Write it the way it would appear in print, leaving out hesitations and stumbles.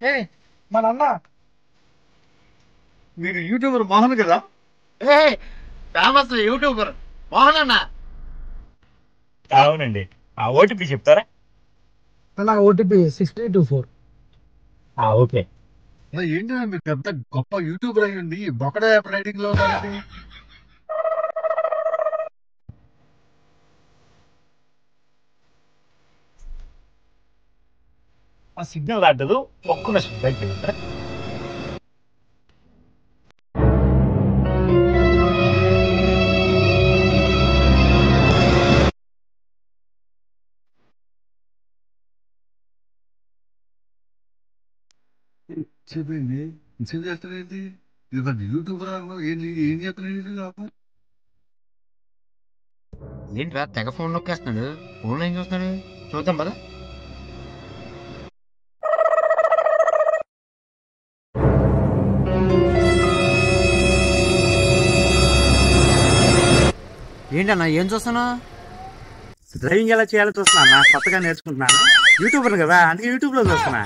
ఏ మా నాన్న మీరు యూట్యూబర్ మోహన్ కదా? ఏ ఫేమస్ యూట్యూబర్ మోహన్ అన్న. అవునండి. ఆ ఓటీపీ చెప్తారా? నా ఓటీపీ 6224. ఓకే. ఏంటి మీరు పెద్ద గొప్ప యూట్యూబర్ అయ్యండి బొకడా యాప్ రైడింగ్ లో ఉన్నారండి. ఆ సిగ్నల్ దాటదు ఒక్క బయట. చెప్పండి ఇన్సేం చేస్తారేంటి? ఇది పెద్ద యూట్యూబర్ ఏంటి ఏం చేస్తున్నాడు నాకు? ఏంట్రా తెగ ఫోన్ నొక్కేస్తున్నాడు. ఫోన్లో ఏం చూస్తున్నాడు చూద్దాం పద. ఏంటన్నా ఏం చూస్తున్నా? డ్రైవింగ్ ఎలా చేయాలో చూస్తున్నా, కొత్తగా నేర్చుకుంటున్నాను. యూట్యూబర్ కదా, అందుకే యూట్యూబ్ లో చూస్తున్నా.